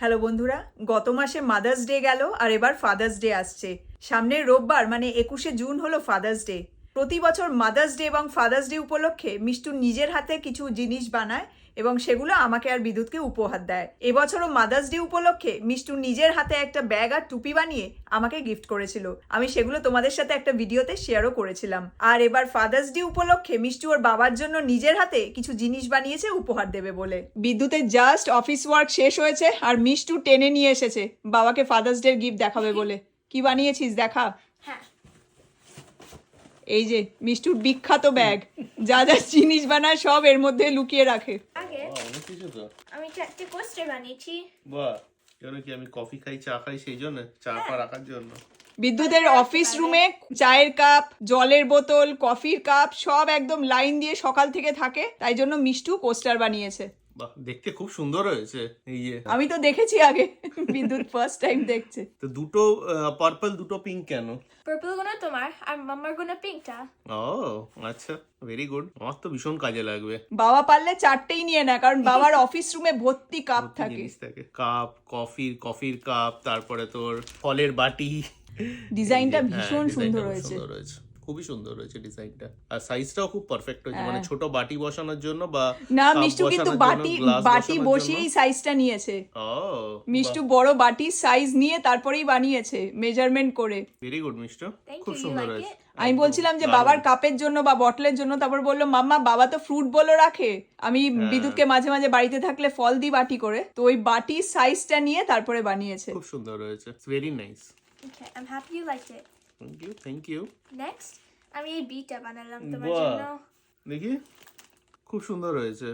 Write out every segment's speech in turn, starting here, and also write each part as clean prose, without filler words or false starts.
Hello বন্ধুরা, গত মাসে মাদার্স ডে গেল আর এবার ফাদার্স ডে আসছে। সামনের রোববার মানে 21শে জুন হলো ফাদার্স ডে। প্রতি বছর মাদার্স ডে এবং ফাদার্স ডে উপলক্ষে মিষ্টু নিজের হাতে কিছু জিনিস বানায় এবং সেগুলো আমাকে আর বিদ্যুৎকে উপহার দেয়। এবছরও মাদার্স ডে উপলক্ষে মিষ্টু নিজের হাতে একটা ব্যাগ আর টুপি বানিয়ে আমাকে গিফট করেছিল। আমি সেগুলো তোমাদের সাথে একটা ভিডিওতে শেয়ারও করেছিলাম। আর এবার ফাদার্স ডে উপলক্ষে মিষ্টু ওর বাবার জন্য নিজের হাতে কিছু জিনিস বানিয়েছে উপহার দেবে বলে। বিদ্যুতের জাস্ট অফিস ওয়ার্ক শেষ হয়েছে আর মিষ্টু টেনে নিয়ে এসেছে বাবাকে ফাদার্স ডে গিফট দেখাবে বলে। কি বানিয়েছিস দেখা? হ্যাঁ, এই যে মিষ্টুর বিখ্যাত ব্যাগ, যা যা জিনিস বানায় সব এর মধ্যে লুকিয়ে রাখে। আগে অনেক কিছু তো। আমি চারটে পোস্টার বানিয়েছি। বাহ, কেন কি আমি কফি খাই, চা খাই, সেই জন্য চা পা রাখার জন্য। বিদ্যুতের অফিস রুমে চায়ের কাপ, জলের বোতল, কফির কাপ সব একদম লাইন দিয়ে সকাল থেকে থাকে, তাই জন্য মিষ্টু পোস্টার বানিয়েছে। বাহ, দেখতে খুব সুন্দর হয়েছে। এই যে আমি তো দেখেছি আগে, বিদ্যুৎ ফার্স্ট টাইম দেখছে। তো দুটো পার্পল দুটো পিঙ্ক কেন? পার্পল গুলো তোমার আর মাম্মার গুলো পিঙ্কটা। ও আচ্ছা, ভেরি গুড। আমার তো ভীষণ কাজে লাগবে। বাবা পারলে চারটেই নিয়ে না, কারণ বাবার অফিস রুমে ভর্তি কাপ ভর্তি থাকে। জিনিস থাকে, কাপ, কফির কাপ, তারপরে তোর ফলের বাটি। ডিজাইনটা এই যে, ভীষণ ডিজাইনটা সুন্দর খুব হয়েছে। সুন্দর হয়েছে, খুবই সুন্দর হয়েছে ডিজাইনটা। আর সাইজটাও খুব পারফেক্ট হয়েছে, মানে হ্যাঁ। ছোট বাটি বসানোর জন্য বা না, কাপ মিষ্টু কিন্তু বসানোর জন্য, গ্লাস বাটি বসানোর বসিয়েই জন্য। সাইজটা নিয়েছে। ও মিষ্টু বড় বাটির সাইজ নিয়ে তারপরেই বানিয়েছে মেজারমেন্ট করে। ভেরি গুড মিষ্টু, Thank খুব you, you সুন্দর like হয়েছে। it? আমি একদম বলছিলাম যে দারুণ। বাবার কাপের জন্য বা বটলের জন্য, তারপর বললো মাম্মা বাবা তো ফ্রুট বলও রাখে, আমি হ্যাঁ। বিদ্যুৎকে মাঝে মাঝে বাড়িতে থাকলে ফল দিই বাটি করে, তো ওই বাটির সাইজটা নিয়ে তারপরে বানিয়েছে। খুব সুন্দর হয়েছে, very nice. Okay, I'm happy you liked it. Thank you. Next, আমি এই বিটা বানালাম তোমার বাহ, জন্য। দেখি খুব সুন্দর হয়েছে।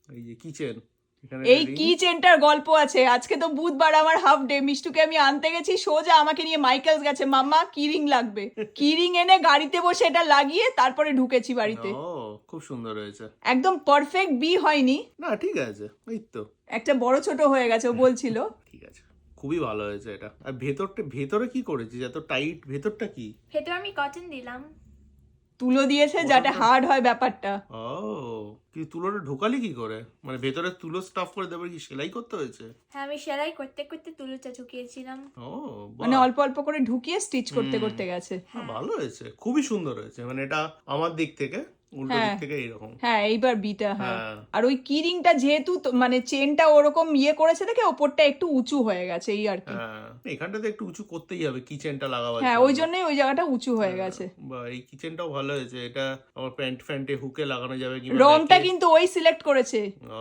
এই যে কিচেন, এখানে এই কি চেনটার গল্প আছে। আজকে তো বুধবার, আমার হাফ ডে। মিষ্টুকে আমি আনতে গেছি, সোজা আমাকে নিয়ে মাইকেলস গেছে, মাম্মা কিরিং লাগবে। কিরিং এনে গাড়িতে বসে এটা লাগিয়ে তারপরে ঢুকেছি বাড়িতে। ও খুব সুন্দর হয়েছে। একদম পারফেক্ট বি হয়নি, না ঠিক আছে, এই তো একটা বড় ছোট হয়ে গেছে, ও বলছিল। ঠিক আছে, খুবই ভালো হয়েছে এটা। আর ভেতরে কি করেছিস এত টাইট? ভেতরটা কি? ভেতর আমি কটন দিলাম। তুলো দিয়েছে যাতে হার্ড হয় ব্যাপারটা। ও কি তুলোটা ঢোকালি কি করে? মানে ভেতরে তুলো স্টাফ করে দেবে কি, সেলাই করতে হয়েছে? হ্যাঁ, আমি সেলাই করতে করতে তুলোটা ঢুকিয়েছিলাম। ও মানে বাহ, অল্প অল্প করে ঢুকিয়ে স্টিচ করতে করতে গেছে। ভালো হয়েছে, খুবই সুন্দর হয়েছে। মানে এটা আমার দিক থেকে, উল্টো দিক থেকে এইরকম। হ্যাঁ এইবার বিটা। হ্যাঁ, হ্যাঁ। আর ওই কিরিংটা যেহেতু মানে চেনটা ওরকম ইয়ে করেছে দেখে ওপরটা একটু উঁচু হয়ে গেছে, এই আর কি। হ্যাঁ, এখানটাতে একটু উঁচু করতেই হবে কিচেনটা লাগাবার হ্যাঁ, জন্য। ওই জন্যই ওই জায়গাটা উঁচু হয়ে গেছে। বা এই কিচেনটাও ভালো হয়েছে। এটা আমার প্যান্টে হুকে লাগানো যাবে কি? রংটা কিন্তু ওই সিলেক্ট করেছে,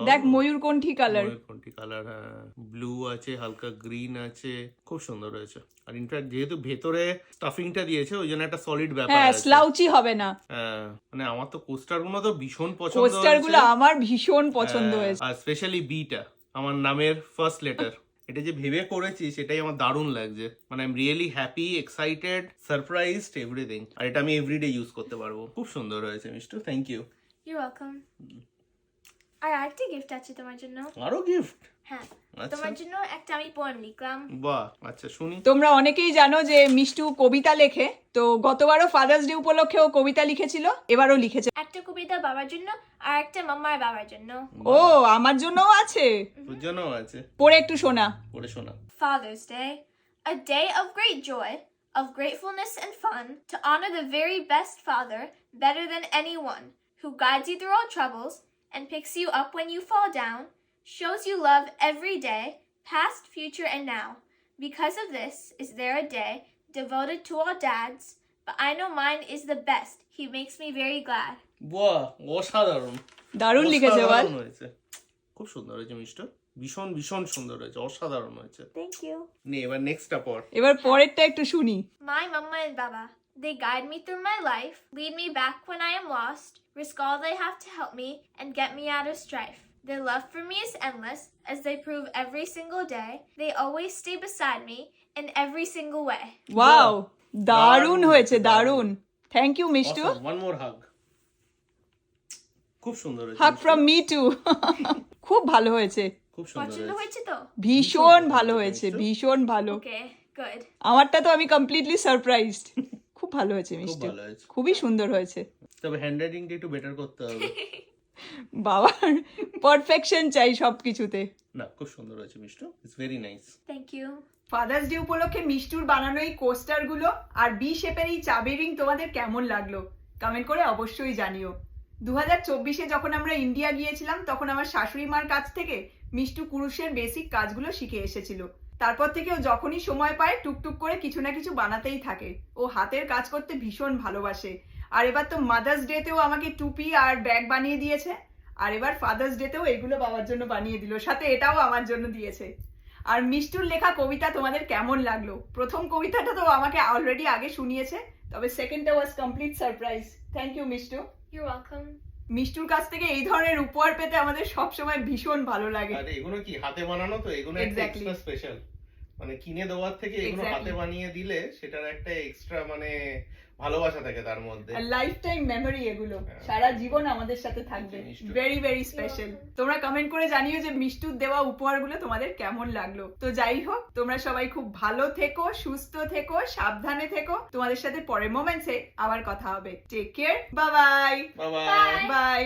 দেখ ময়ূরকণ্ঠী কালার। কোনটি কালার? হ্যাঁ, ব্লু আছে, হালকা গ্রিন আছে, খুব সুন্দর হয়েছে। আর ইনফ্যাক্ট যেহেতু ভেতরে স্টাফিংটা দিয়েছে, ওই জন্য একটা সলিড ব্যাপার হ্যাঁ, আছে। স্লাউচি হবে না। হ্যাঁ, মানে আমার তো কোস্টার গুলো তো ভীষণ পছন্দ পোস্টার গুলো হয়েছে। আমার ভীষণ পছন্দ হ্যাঁ, হয়েছে। আর স্পেশালি বিটা, আমার নামের ফার্স্ট লেটার। এটা যে ভেবে করেছি সেটাই আমার দারুণ লাগছে। মানে I am really happy, excited, surprised, everything. আর এটা আমি এভরিডে ইউজ করতে পারবো। খুব সুন্দর হয়েছে Mishtu, thank you. You're welcome. আর আরেকটা গিফট আছে তোমার জন্য। আরো গিফট? হ্যাঁ, আচ্ছা। তোমার জন্য একটা আমি পোয়েম লিখলাম। বাহ, আচ্ছা শুনি। তোমরা অনেকেই জানো যে মিষ্টু কবিতা লেখে, তো গতবারও ফাদার্স ডে উপলক্ষে ও কবিতা লিখেছিল, এবারও লিখেছে। একটা কবিতা বাবার জন্য আর একটা মাম্মার বাবার জন্য। ও, আমার জন্যও আছে, তোর জন্যও আছে, পড়ে একটু শোনা। পড়ে শোনা। Father's Day, a day of great joy, of gratefulness and fun, to honor the very best father, better than anyone, who guides you through all troubles and picks you up when you fall down, shows you love every day, past, future, and now. Because of this is there a day devoted to all dads, but I know mine is the best. He makes me very glad. বাহ, অসাধারণ, দারুণ লিখেছে বল। অসাধারণ হয়েছে, খুব সুন্দর হয়েছে মিষ্টু, ভীষণ ভীষণ সুন্দর হয়েছে, অসাধারণ হয়েছে। Thank you. নে এবার নেক্সটটা পড়। এবার পরেরটা একটু শুনি। My mama and baba, they guide me through my life, lead me back when I am lost, risk all they have to help me, and get me out of strife. Their love for me is endless, as they prove every single day. They always stay beside me in every single way. Wow, দারুণ দারুণ হয়েছে, হয়েছে, দারুণ। Thank you Mishtu. One more hug. খুব সুন্দর হয়েছে hug Mishtu, from me to. খুব ভালো হয়েছে, খুব সুন্দর পছন্দ হয়েছে। হয়েছে তো? ভীষণ ভালো হয়েছে, ভীষণ ভালো। Okay, good. আমারটা তো আমি কমপ্লিটলি সারপ্রাইজড। খুব ভালো হয়েছে খুব মিষ্টু, ভালো হয়েছে, খুবই সুন্দর হয়েছে। তবে হ্যান্ড রাইটিংটা একটু বেটার করতে হবে। বাবার পারফেকশন চাই সব কিছুতে। না, খুব সুন্দর হয়েছে Mishtu, it's very nice. Thank you. Father's day উপলক্ষে মিষ্টুর বানানো এই কোস্টার গুলো আর বি শেপের এই চাবি রিং তোমাদের কেমন লাগলো কমেন্ট করে অবশ্যই জানিও। 2024-এ যখন আমরা ইন্ডিয়া গিয়েছিলাম তখন আমার শাশুড়ি মার কাছ থেকে মিষ্টু কুরুশের বেসিক কাজগুলো শিখে এসেছিল। তারপর থেকে ও যখনই সময় পায় টুকটুক করে কিছু না কিছু বানাতেই থাকে। ও হাতের কাজ করতে ভীষণ ভালোবাসে। আর এবার তো মাদার্স ডেতেও আমাকে টুপি আর ব্যাগ বানিয়ে দিয়েছে। আর এবার ফাদার্স ডেতেও এগুলো বাবার জন্য বানিয়ে দিল, সাথে এটাও আমার জন্য দিয়েছে। আর মিষ্টুর লেখা কবিতা তোমাদের কেমন লাগলো? প্রথম কবিতাটা তো আমাকে অলরেডি আগে শুনিয়েছে, তবে সেকেন্ডটা was complete surprise. Thank you Mishtu. You're welcome. মিষ্টুর কাছ থেকে এই ধরনের উপহার পেতে আমাদের সবসময় ভীষণ ভালো লাগে। আরে এগুলো কি হাতে বানানো, তো এগুলো একটা Exactly. এক্সট্রা স্পেশাল, মানে কিনে দেওয়ার থেকে এগুলো Exactly. হাতে বানিয়ে দিলে সেটার একটা এক্সট্রা মানে ভালোবাসা থাকে তার মধ্যে। আর লাইফ টাইম মেমোরি এগুলো, হ্যাঁ। সারা জীবন আমাদের সাথে থাকবে। মিষ্টু। Very very special. তোমরা কমেন্ট করে জানিও যে মিষ্টুর দেওয়া উপহারগুলো তোমাদের কেমন লাগলো। তো যাই হোক, তোমরা সবাই খুব ভালো থেকো, সুস্থ থেকো, সাবধানে থেকো। তোমাদের সাথে পরের মোমেন্টসে আবার কথা হবে। Take care, bye bye bye bye. By.